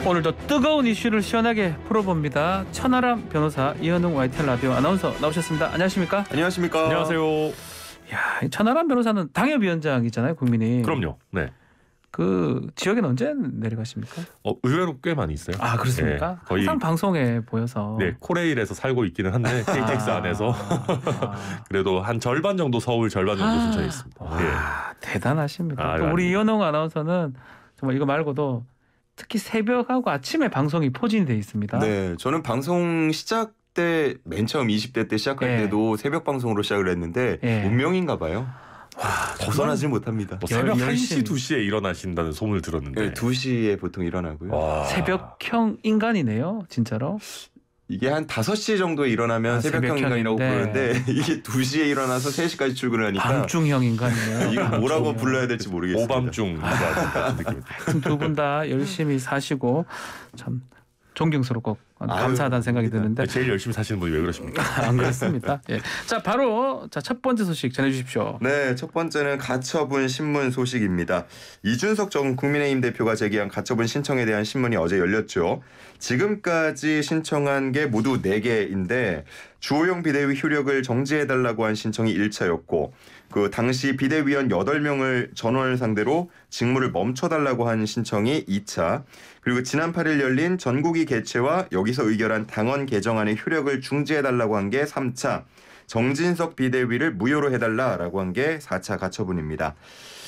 오늘도 뜨거운 이슈를 시원하게 풀어봅니다. 천하람 변호사, 이현웅 YTN 라디오 아나운서 나오셨습니다. 안녕하십니까? 안녕하십니까? 안녕하세요. 야, 천하람 변호사는 당협위원장이잖아요, 국민이. 그럼요. 네. 그 지역에는 언제 내려가십니까? 의외로 꽤 많이 있어요. 아, 그렇습니까? 네, 거의 항상 방송에 보여서. 네, 코레일에서 살고 있기는 한데 KTX 안에서 그래도 한 절반 정도 서울, 절반 정도 순천에 있습니다. 와, 네. 대단하십니다. 또 우리 이현웅 아나운서는 정말 이거 말고도 특히 새벽하고 아침에 방송이 포진이 돼 있습니다. 네, 저는 방송 시작 때 맨 처음 20대 때 시작할 때도 새벽 방송으로 시작을 했는데 운명인가 봐요. 벗어나질 못합니다. 뭐 새벽 1시, 2시에 일어나신다는 소문을 들었는데. 네, 2시에 보통 일어나고요. 와. 새벽형 인간이네요, 진짜로. 이게 한 5시 정도에 일어나면 새벽형 인간이라고 부르는데 이게 2시에 일어나서 3시까지 출근을 하니까 밤중형 인간이네요. 이거 뭐라고 불러야 될지 모르겠습니다. 오밤중 하여튼 두 분 다 열심히 사시고 참 존경스럽고 감사하다는 생각이 드는데 제일 열심히 사시는 분이 왜 그러십니까? 안 그렇습니다. 예. 자, 바로 첫 번째 소식 전해주십시오. 네, 첫 번째는 가처분 신문 소식입니다. 이준석 전 국민의힘 대표가 제기한 가처분 신청에 대한 신문이 어제 열렸죠. 지금까지 신청한 게 모두 4개인데 주호영 비대위 효력을 정지해달라고 한 신청이 1차였고 그 당시 비대위원 8명을 전원을 상대로 직무를 멈춰달라고 한 신청이 2차, 그리고 지난 8일 열린 전국위 개최와 여기서 의결한 당원 개정안의 효력을 중지해달라고 한 게 3차, 정진석 비대위를 무효로 해달라라고 한 게 4차 가처분입니다.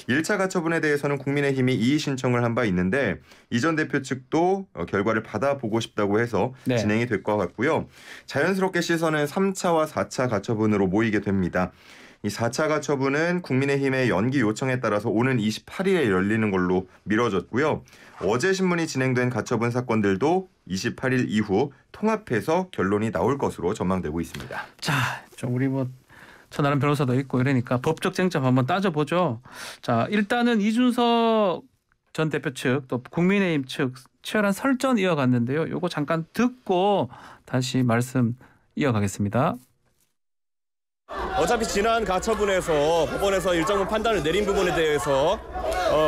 1차 가처분에 대해서는 국민의힘이 이의 신청을 한 바 있는데 이 전 대표 측도 결과를 받아보고 싶다고 해서 진행이 될 것 같고요. 자연스럽게 시선은 3차와 4차 가처분으로 모이게 됩니다. 이 4차 가처분은 국민의힘의 연기 요청에 따라서 오는 28일에 열리는 걸로 미뤄졌고요. 어제 신문이 진행된 가처분 사건들도 28일 이후 통합해서 결론이 나올 것으로 전망되고 있습니다. 자, 우리 천하람 변호사도 있고 이러니까 법적 쟁점 한번 따져보죠. 자, 일단은 이준석 전 대표 측 또 국민의힘 측 치열한 설전 이어갔는데요. 요거 잠깐 듣고 다시 말씀 이어가겠습니다. 어차피 지난 가처분에서 법원에서 일정 부분 판단을 내린 부분에 대해서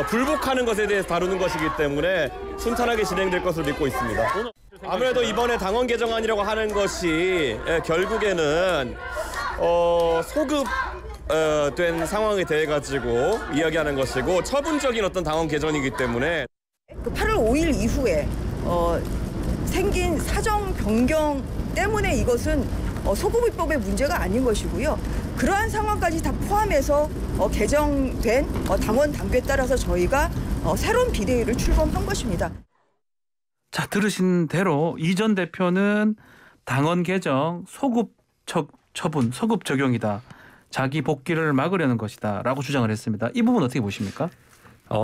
불복하는 것에 대해서 다루는 것이기 때문에 순탄하게 진행될 것으로 믿고 있습니다. 아무래도 이번에 당원 개정안이라고 하는 것이 결국에는 소급된 상황에 대해 가지고 이야기하는 것이고 처분적인 어떤 당원 개정이기 때문에 8월 5일 이후에 생긴 사정 변경 때문에 이것은 소급입법의 문제가 아닌 것이고요. 그러한 상황까지 다 포함해서 개정된 당원 당규에 따라서 저희가 새로운 비대위를 출범한 것입니다. 자, 들으신 대로 이 전 대표는 당원 개정 소급 처분, 소급 적용이다. 자기 복귀를 막으려는 것이다 라고 주장을 했습니다. 이 부분 어떻게 보십니까?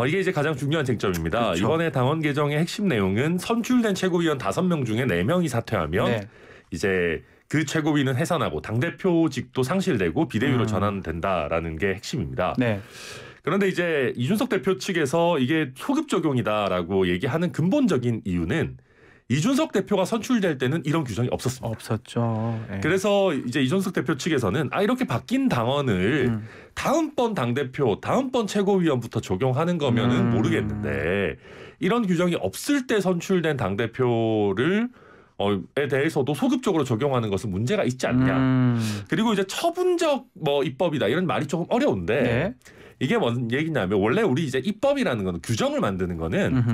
이게 이제 가장 중요한 쟁점입니다. 그렇죠. 이번에 당원 개정의 핵심 내용은 선출된 최고위원 5명 중에 4명이 사퇴하면 이제 그 최고위는 해산하고 당대표직도 상실되고 비대위로 전환된다라는 게 핵심입니다. 네. 그런데 이제 이준석 대표 측에서 이게 소급 적용이다라고 얘기하는 근본적인 이유는 이준석 대표가 선출될 때는 이런 규정이 없었습니다. 없었죠. 네. 그래서 이제 이준석 대표 측에서는 이렇게 바뀐 당원을 다음번 당대표, 다음번 최고위원부터 적용하는 거면은 모르겠는데 이런 규정이 없을 때 선출된 당대표를 에 대해서도 소급적으로 적용하는 것은 문제가 있지 않냐. 그리고 이제 처분적 입법이다 이런 말이 조금 어려운데 이게 뭔 얘기냐면 원래 우리 이제 입법이라는 거는 규정을 만드는 거는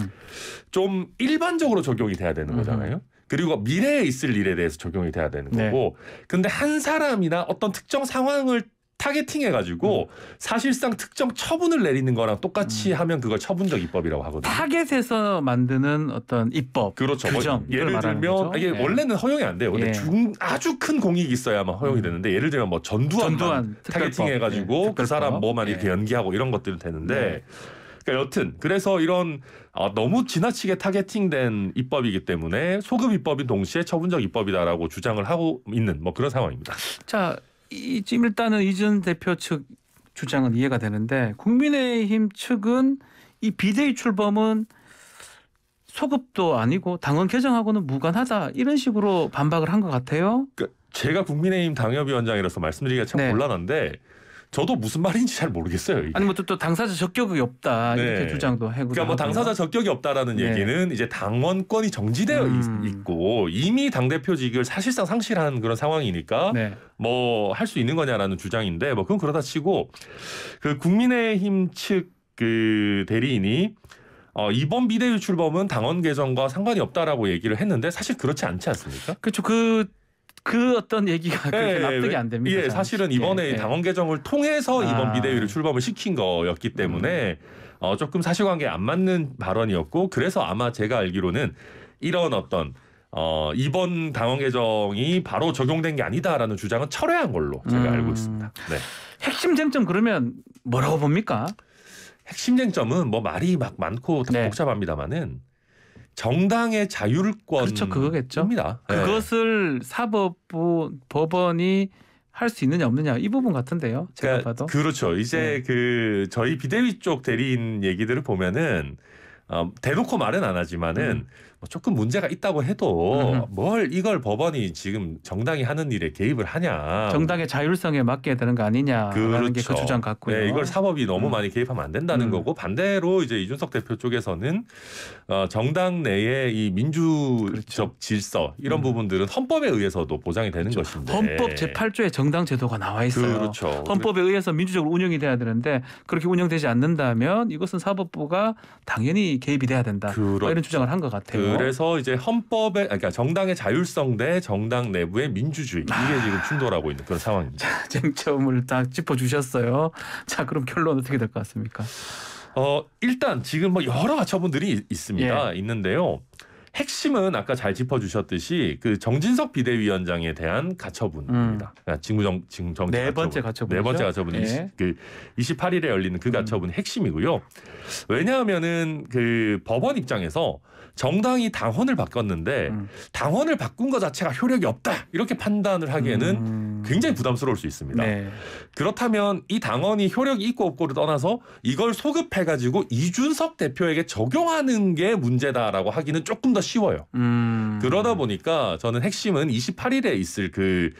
좀 일반적으로 적용이 돼야 되는 거잖아요. 그리고 미래에 있을 일에 대해서 적용이 돼야 되는 거고. 근데 한 사람이나 어떤 특정 상황을 타겟팅해가지고 사실상 특정 처분을 내리는 거랑 똑같이 하면 그걸 처분적 입법이라고 하거든요. 타겟에서 만드는 어떤 입법, 그렇죠. 규정, 예를 들면 이게 원래는 허용이 안 돼요. 근데 아주 큰 공익이 있어야만 허용이 되는데 예를 들면 전두환 타겟팅해가지고 그 사람 뭐만 이렇게 연기하고 이런 것들은 되는데 그러니까 여튼 그래서 이런 너무 지나치게 타겟팅된 입법이기 때문에 소급 입법인 동시에 처분적 입법이다라고 주장을 하고 있는 그런 상황입니다. 자. 지금 일단은 이 전 대표 측 주장은 이해가 되는데 국민의힘 측은 이 비대위 출범은 소급도 아니고 당원 개정하고는 무관하다 이런 식으로 반박을 한 것 같아요. 제가 국민의힘 당협위원장이라서 말씀드리기가 참 곤란한데 저도 무슨 말인지 잘 모르겠어요. 이게. 아니 뭐 또 당사자 적격이 없다 이렇게 네. 주장도 하고. 그러니까 뭐 당사자 적격이 없다라는 네. 얘기는 이제 당원권이 정지되어 있고 이미 당대표직을 사실상 상실한 그런 상황이니까 네. 뭐 할 수 있는 거냐라는 주장인데 뭐 그건 그러다 치고 그 국민의힘 측 그 대리인이 이번 비대위 출범은 당원 개정과 상관이 없다라고 얘기를 했는데 사실 그렇지 않지 않습니까? 그렇죠. 그 어떤 얘기가 그렇게 납득이 안 됩니다. 예, 사실은 이번에 예. 당원 개정을 통해서 이번 아. 비대위를 출범을 시킨 거였기 때문에 조금 사실관계에 안 맞는 발언이었고 그래서 아마 제가 알기로는 이런 어떤 이번 당원 개정이 바로 적용된 게 아니다라는 주장은 철회한 걸로 제가 알고 있습니다. 네. 핵심 쟁점 그러면 뭐라고 봅니까? 핵심 쟁점은 뭐 말이 막 많고 네. 복잡합니다만은 정당의 자율권 그렇죠, 그거겠죠. 입니다. 그것을 사법부 법원이 할 수 있느냐 없느냐 이 부분 같은데요. 제가 봐도. 그렇죠. 이제 그 저희 비대위 쪽 대리인 얘기들을 보면은 대놓고 말은 안 하지만은 뭐 조금 문제가 있다고 해도 뭘 이걸 법원이 지금 정당이 하는 일에 개입을 하냐. 정당의 자율성에 맡겨야 되는 거 아니냐라는 게 그 주장 같고요. 네, 이걸 사법이 너무 많이 개입하면 안 된다는 거고 반대로 이제 이준석 대표 쪽에서는 정당 내의 이 민주적 그렇죠. 질서 이런 부분들은 헌법에 의해서도 보장이 되는 것인데 헌법 제8조에 정당 제도가 나와 있어요. 그렇죠. 헌법에 의해서 민주적으로 운영이 돼야 되는데 그렇게 운영되지 않는다면 이것은 사법부가 당연히 개입이 돼야 된다. 그렇죠. 이런 주장을 한 것 같아요. 그래서 이제 헌법에 그러니까 정당의 자율성 대 정당 내부의 민주주의 이게 지금 충돌하고 있는 그런 상황입니다. 쟁점을 딱 짚어주셨어요. 자, 그럼 결론 어떻게 될 것 같습니까? 일단 지금 뭐 여러 가처분들이 있습니다. 있는데요. 핵심은 아까 잘 짚어주셨듯이 그 정진석 비대위원장에 대한 가처분입니다. 그러니까 직무정지 네 번째 가처분이죠. 네 번째 가처분이 예. 그 28일에 열리는 그 가처분 핵심이고요. 왜냐하면은 그 법원 입장에서 정당이 당원을 바꿨는데 당원을 바꾼 것 자체가 효력이 없다 이렇게 판단을 하기에는 굉장히 부담스러울 수 있습니다. 네. 그렇다면 이 당원이 효력이 있고 없고를 떠나서 이걸 소급해가지고 이준석 대표에게 적용하는 게 문제다라고 하기는 조금 더 쉬워요. 그러다 보니까 저는 핵심은 28일에 있을 그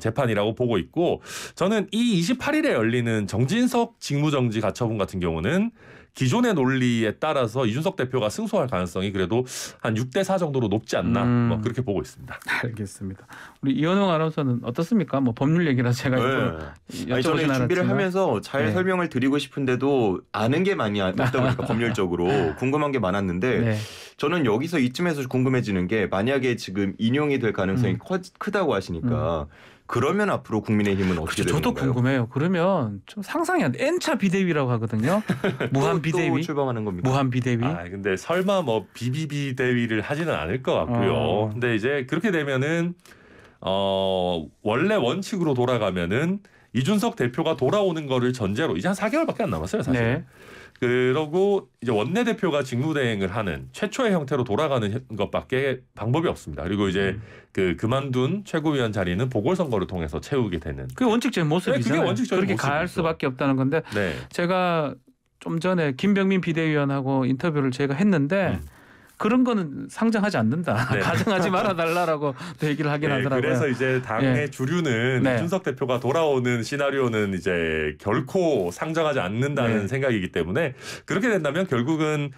재판이라고 보고 있고 저는 이 28일에 열리는 정진석 직무정지 가처분 같은 경우는 기존의 논리에 따라서 이준석 대표가 승소할 가능성이 그래도 한 6대4 정도로 높지 않나 뭐 그렇게 보고 있습니다. 알겠습니다. 우리 이현웅 아나운서는 어떻습니까? 뭐 법률 얘기라서 제가 아니, 저는 준비를 하면서 잘 설명을 드리고 싶은데도 아는 게 많이 없다 보니까 법률적으로 궁금한 게 많았는데 저는 여기서 이쯤에서 궁금해지는 게 만약에 지금 인용이 될 가능성이 크다고 하시니까 그러면 앞으로 국민의힘은 어떻게 되는 저도 건가요? 궁금해요. 그러면 좀 상상이 안 돼. N차 비대위라고 하거든요. 무한 또 비대위. 출범하는 겁니까? 무한 비대위. 근데 설마 뭐 비비비 대위를 하지는 않을 것 같고요. 근데 이제 그렇게 되면은 원래 원칙으로 돌아가면은 이준석 대표가 돌아오는 거를 전제로 이제 한 4개월밖에 안 남았어요, 사실. 네. 그러고 이제 원내대표가 직무대행을 하는 최초의 형태로 돌아가는 것밖에 방법이 없습니다. 그리고 이제 그만둔 최고위원 자리는 보궐선거를 통해서 채우게 되는. 그게 원칙적인 모습이잖아요. 네, 그게 원칙적인 그렇게 모습이죠. 갈 수밖에 없다는 건데 네. 제가 좀 전에 김병민 비대위원하고 인터뷰를 제가 했는데 그런 거는 상정하지 않는다. 네. 가정하지 말아달라고 또 얘기를 하긴 하더라고요. 그래서 이제 당의 주류는 네. 이준석 대표가 돌아오는 시나리오는 이제 결코 상정하지 않는다는 생각이기 때문에 그렇게 된다면 결국은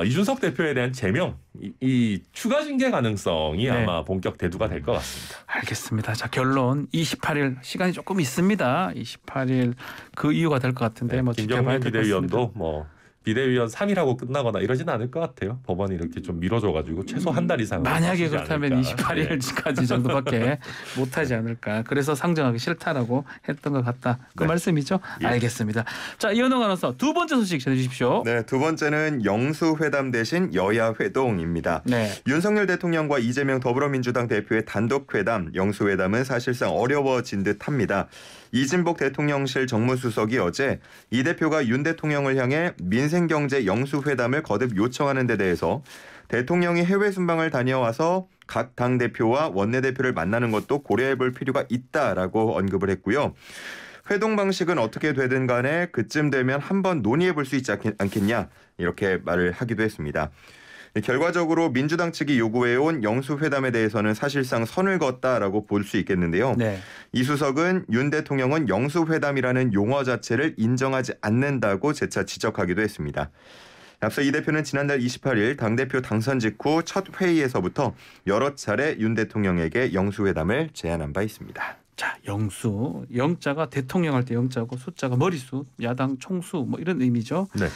이준석 대표에 대한 제명, 이 추가 징계 가능성이 아마 본격 대두가 될 것 같습니다. 알겠습니다. 자, 결론 28일 시간이 조금 있습니다. 28일 그 이유가 될 것 같은데 뭐 지켜봐야 김경민 될 것 같습니다. 비대위원도 뭐 비대위원 3일하고 끝나거나 이러지는 않을 것 같아요. 법원이 이렇게 좀 밀어줘가지고 최소 한 달 이상 만약에 그렇다면 28일까지 정도밖에 못하지 않을까. 그래서 상정하기 싫다라고 했던 것 같다. 그 말씀이죠. 알겠습니다. 자, 이현웅 아나운서 두 번째 소식 전해주십시오. 네, 두 번째는 영수회담 대신 여야회동입니다. 네. 윤석열 대통령과 이재명 더불어민주당 대표의 단독회담, 영수회담은 사실상 어려워진 듯합니다. 이진복 대통령실 정무수석이 어제 이 대표가 윤 대통령을 향해 민생경제 영수회담을 거듭 요청하는 데 대해서 대통령이 해외 순방을 다녀와서 각 당대표와 원내대표를 만나는 것도 고려해 볼 필요가 있다라고 언급을 했고요. 회동 방식은 어떻게 되든 간에 그쯤 되면 한번 논의해 볼 수 있지 않겠냐 이렇게 말을 하기도 했습니다. 결과적으로 민주당 측이 요구해온 영수회담에 대해서는 사실상 선을 그었다라고 볼 수 있겠는데요. 네. 이수석은 윤 대통령은 영수회담이라는 용어 자체를 인정하지 않는다고 재차 지적하기도 했습니다. 앞서 이 대표는 지난달 28일 당대표 당선 직후 첫 회의에서부터 여러 차례 윤 대통령에게 영수회담을 제안한 바 있습니다. 자, 영수. 영자가 대통령 할 때 영자고 숫자가 머리수, 야당 총수 뭐 이런 의미죠. 네.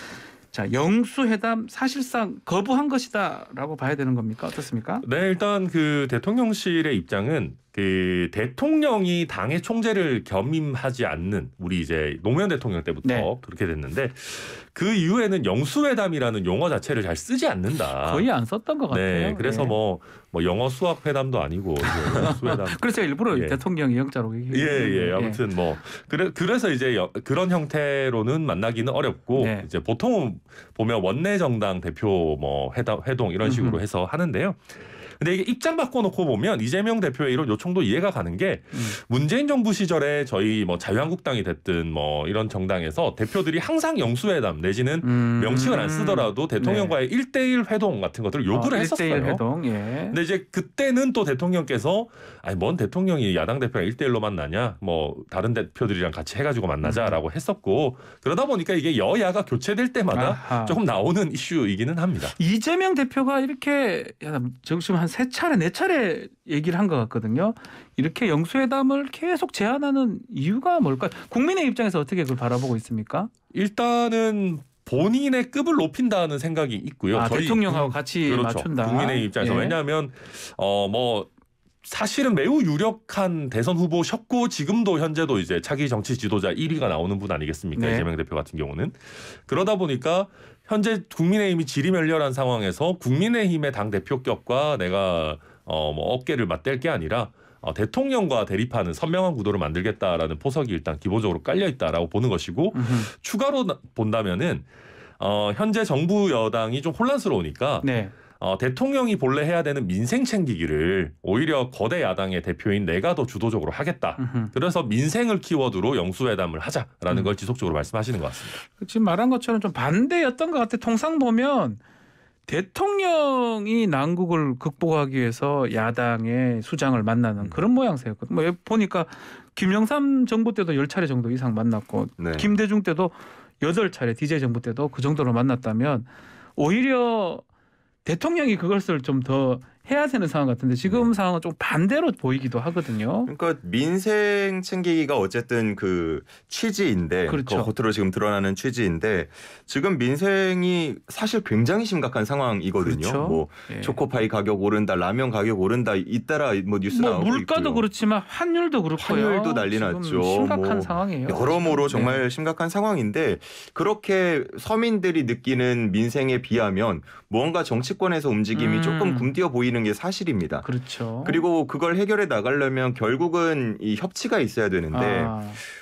자, 영수회담 사실상 거부한 것이다라고 봐야 되는 겁니까? 어떻습니까? 네, 일단 그 대통령실의 입장은 그 대통령이 당의 총재를 겸임하지 않는 우리 이제 노무현 대통령 때부터 네. 그렇게 됐는데 그 이후에는 영수회담이라는 용어 자체를 잘 쓰지 않는다. 거의 안 썼던 것 같아요. 네, 그래서 예. 뭐 영어 수학 회담도 아니고 이제 영수회담. 그래서 일부러 예. 대통령이 영자로 예. 아무튼 뭐 그래서 이제 그런 형태로는 만나기는 어렵고 네. 이제 보통 보면 원내 정당 대표 뭐 회동 이런 식으로 해서 하는데요. 근데 이게 입장 바꿔놓고 보면 이재명 대표의 이런 요청도 이해가 가는 게 문재인 정부 시절에 저희 뭐 자유한국당이 됐든 뭐 이런 정당에서 대표들이 항상 영수회담 내지는 명칭을 안 쓰더라도 대통령과의 1대1 회동 같은 것들을 요구를 했었어요. 1대1 회동. 예. 근데 이제 그때는 또 대통령께서 아니 뭔 대통령이 야당 대표랑 1대1로 만나냐 뭐 다른 대표들이랑 같이 해가지고 만나자라고 했었고 그러다 보니까 이게 여야가 교체될 때마다 아하. 조금 나오는 이슈이기는 합니다. 이재명 대표가 이렇게 지금 한 3차례 4차례 얘기를 한 것 같거든요. 이렇게 영수회담을 계속 제안하는 이유가 뭘까요? 국민의 입장에서 어떻게 그걸 바라보고 있습니까? 일단은 본인의 급을 높인다는 생각이 있고요. 아, 저희 대통령하고 같이 그렇죠. 맞춘다. 국민의 입장에서 예. 왜냐하면 뭐 사실은 매우 유력한 대선 후보셨고 지금도 현재도 이제 차기 정치 지도자 1위가 나오는 분 아니겠습니까? 네. 이재명 대표 같은 경우는 그러다 보니까 현재 국민의힘이 지리멸렬한 상황에서 국민의힘의 당 대표격과 내가 뭐 어깨를 맞댈 게 아니라 대통령과 대립하는 선명한 구도를 만들겠다라는 포석이 일단 기본적으로 깔려 있다라고 보는 것이고 추가로 본다면은 현재 정부 여당이 좀 혼란스러우니까. 네. 대통령이 본래 해야 되는 민생 챙기기를 오히려 거대 야당의 대표인 내가 더 주도적으로 하겠다. 그래서 민생을 키워드로 영수회담을 하자라는 걸 지속적으로 말씀하시는 것 같습니다. 지금 말한 것처럼 좀 반대였던 것 같아. 통상 보면 대통령이 난국을 극복하기 위해서 야당의 수장을 만나는 그런 모양새였거든요. 뭐 보니까 김영삼 정부 때도 10차례 정도 이상 만났고 네. 김대중 때도 8차례 DJ 정부 때도 그 정도로 만났다면 오히려 대통령이 그것을 좀 더 해야 되는 상황 같은데 지금 상황은 좀 반대로 보이기도 하거든요. 그러니까 민생 챙기기가 어쨌든 그 취지인데 그렇죠. 그 겉으로 지금 드러나는 취지인데 지금 민생이 사실 굉장히 심각한 상황이거든요. 그렇죠. 뭐 예. 초코파이 가격 오른다, 라면 가격 오른다 잇따라 뭐 뉴스 뭐 나오고 물가도 있고요. 그렇지만 환율도 그렇고요. 환율도 난리 지금 났죠. 심각한 뭐 상황이에요. 여러모로 지금. 정말 네. 심각한 상황인데 그렇게 서민들이 느끼는 민생에 비하면 무언가 정치권에서 움직임이 조금 굼띄어 보이는 게 사실입니다. 그렇죠. 그리고 그걸 해결해 나가려면 결국은 이 협치가 있어야 되는데 아,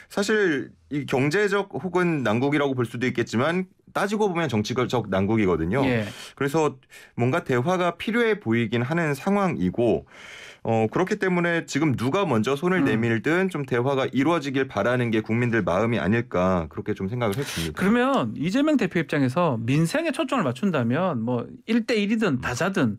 사실 이 경제적 혹은 난국이라고 볼 수도 있겠지만 따지고 보면 정치적 난국이거든요. 예. 그래서 뭔가 대화가 필요해 보이긴 하는 상황이고 그렇기 때문에 지금 누가 먼저 손을 내밀든 좀 대화가 이루어지길 바라는 게 국민들 마음이 아닐까 그렇게 좀 생각을 했습니다. 그러면 이재명 대표 입장에서 민생에 초점을 맞춘다면 뭐 1대1이든 다자든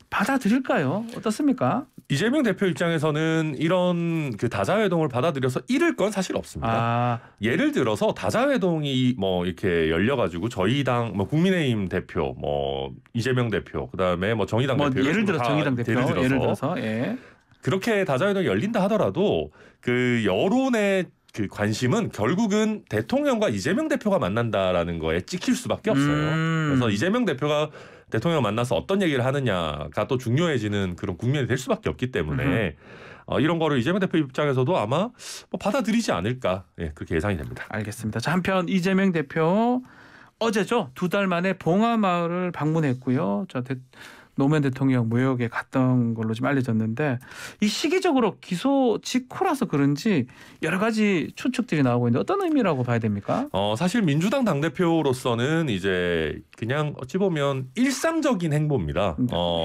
받아들일까요? 어떻습니까? 이재명 대표 입장에서는 이런 그 다자회동을 받아들여서 잃을 건 사실 없습니다. 아, 예를 들어서 다자회동이 뭐 이렇게 열려가지고 저희 당, 뭐 국민의힘 대표, 뭐 이재명 대표, 그다음에 뭐 정의당 뭐 대표, 예를 들어서 정의당 대표, 예를 들어서 예. 그렇게 다자회동이 열린다 하더라도 그 여론의 그 관심은 결국은 대통령과 이재명 대표가 만난다라는 거에 찍힐 수밖에 없어요. 그래서 이재명 대표가 대통령 만나서 어떤 얘기를 하느냐가 또 중요해지는 그런 국면이 될 수밖에 없기 때문에 이런 거를 이재명 대표 입장에서도 아마 뭐 받아들이지 않을까 그렇게 예상이 됩니다. 알겠습니다. 자, 한편 이재명 대표 어제죠. 2달 만에 봉하마을을 방문했고요. 자, 노무현 대통령 무역에 갔던 걸로 좀 알려졌는데 이 시기적으로 기소 직후라서 그런지 여러 가지 추측들이 나오고 있는데 어떤 의미라고 봐야 됩니까? 사실 민주당 당대표로서는 이제 그냥 어찌 보면 일상적인 행보입니다.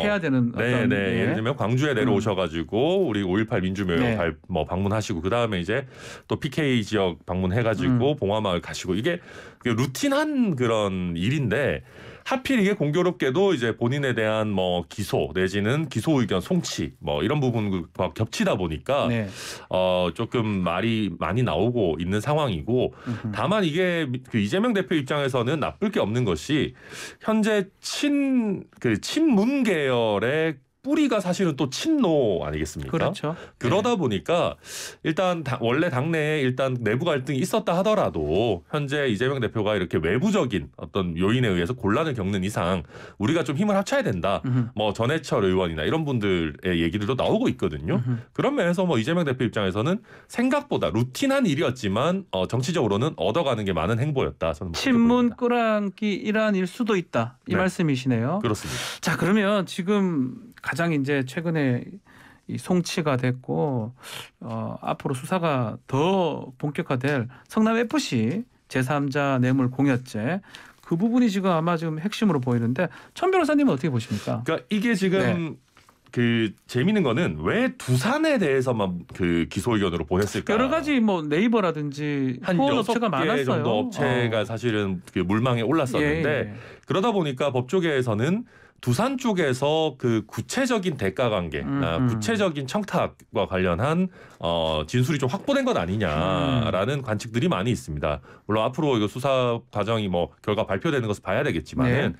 해야 되는 어떤 네네. 예. 예를 들면 광주에 내려오셔가지고 우리 5.18 민주묘역 네. 방문하시고 그 다음에 이제 또 PK 지역 방문해가지고 봉화마을 가시고 이게 루틴한 그런 일인데 하필 이게 공교롭게도 이제 본인에 대한 뭐 기소 내지는 기소 의견 송치 뭐 이런 부분과 겹치다 보니까 네. 조금 말이 많이 나오고 있는 상황이고 다만 이게 그 이재명 대표 입장에서는 나쁠 게 없는 것이 현재 친문 계열의 뿌리가 사실은 또 친노 아니겠습니까? 그렇죠. 그러다 보니까 일단 원래 당내에 일단 내부 갈등이 있었다 하더라도 현재 이재명 대표가 이렇게 외부적인 어떤 요인에 의해서 곤란을 겪는 이상 우리가 좀 힘을 합쳐야 된다. 뭐 전해철 의원이나 이런 분들의 얘기들도 나오고 있거든요. 그런 면에서 뭐 이재명 대표 입장에서는 생각보다 루틴한 일이었지만 정치적으로는 얻어가는 게 많은 행보였다. 저는 친문 끌어안기 일환일 수도 있다. 이 네. 말씀이시네요. 그렇습니다. 자, 그러면 지금 가장 이제 최근에 이 송치가 됐고 앞으로 수사가 더 본격화될 성남 FC 제3자 뇌물 공여죄 그 부분이 지금 아마 지금 핵심으로 보이는데 천 변호사님은 어떻게 보십니까? 그러니까 이게 지금 네. 그 재미있는 거는 왜 두산에 대해서만 그 기소 의견으로 보냈을까? 여러 가지 뭐 네이버라든지 한 후원 6개 업체가 많았어요. 정도 업체가 사실은 그 물망에 올랐었는데 예. 그러다 보니까 법조계에서는 두산 쪽에서 그 구체적인 대가 관계, 구체적인 청탁과 관련한 진술이 좀 확보된 것 아니냐라는 관측들이 많이 있습니다. 물론 앞으로 이거 수사 과정이 뭐 결과 발표되는 것을 봐야 되겠지만은 네.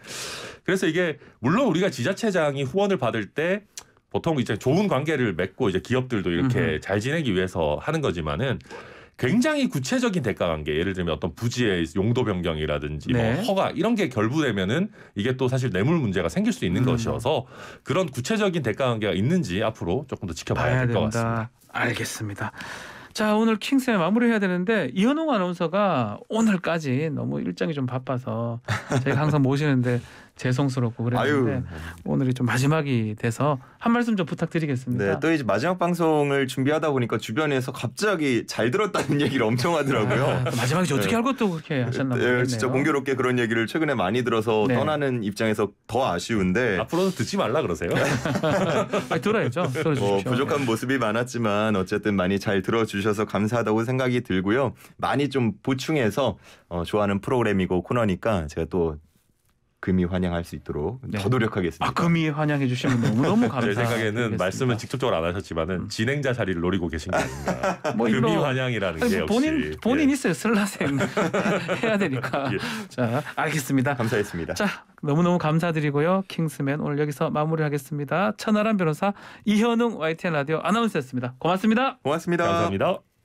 그래서 이게 물론 우리가 지자체장이 후원을 받을 때 보통 이제 좋은 관계를 맺고 이제 기업들도 이렇게 잘 지내기 위해서 하는 거지만은 굉장히 구체적인 대가 관계, 예를 들면 어떤 부지의 용도 변경이라든지 네. 뭐 허가 이런 게 결부되면은 이게 또 사실 뇌물 문제가 생길 수 있는 것이어서 그런 구체적인 대가 관계가 있는지 앞으로 조금 더 지켜봐야 될 것 같습니다. 알겠습니다. 자, 오늘 킹스에 마무리해야 되는데 이현웅 아나운서가 오늘까지 너무 일정이 좀 바빠서 저희가 항상 모시는데 죄송스럽고 그랬는데 아유. 오늘이 좀 마지막이 돼서 한 말씀 좀 부탁드리겠습니다. 네, 또 이제 마지막 방송을 준비하다 보니까 주변에서 갑자기 잘 들었다는 얘기를 엄청 하더라고요. 또 마지막에 어떻게 네. 알고 또 그렇게 하셨나 모르겠네요. 진짜 공교롭게 그런 얘기를 최근에 많이 들어서 네. 떠나는 입장에서 더 아쉬운데 앞으로도 듣지 말라 그러세요. 아니, 들어야죠. 들어주십시오. 부족한 모습이 많았지만 어쨌든 많이 잘 들어주셔서 감사하다고 생각이 들고요. 많이 좀 보충해서 좋아하는 프로그램이고 코너니까 제가 또 금이 환영할 수 있도록 네. 더 노력하겠습니다. 금이 환영해 주시면 너무너무 제 감사합니다. 생각에는 말씀은 직접적으로 안 하셨지만은 진행자 자리를 노리고 계신 게 아닌가. 뭐 금이 일로- 환영이라는 아니, 게 뭐 역시 본인 예. 있어요. 슬라생 해야 되니까. 예. 자, 알겠습니다. 감사했습니다. 자, 너무너무 감사드리고요. 킹스맨 오늘 여기서 마무리하겠습니다. 천하람 변호사, 이현웅 YTN 라디오 아나운서였습니다. 고맙습니다. 고맙습니다. 감사합니다.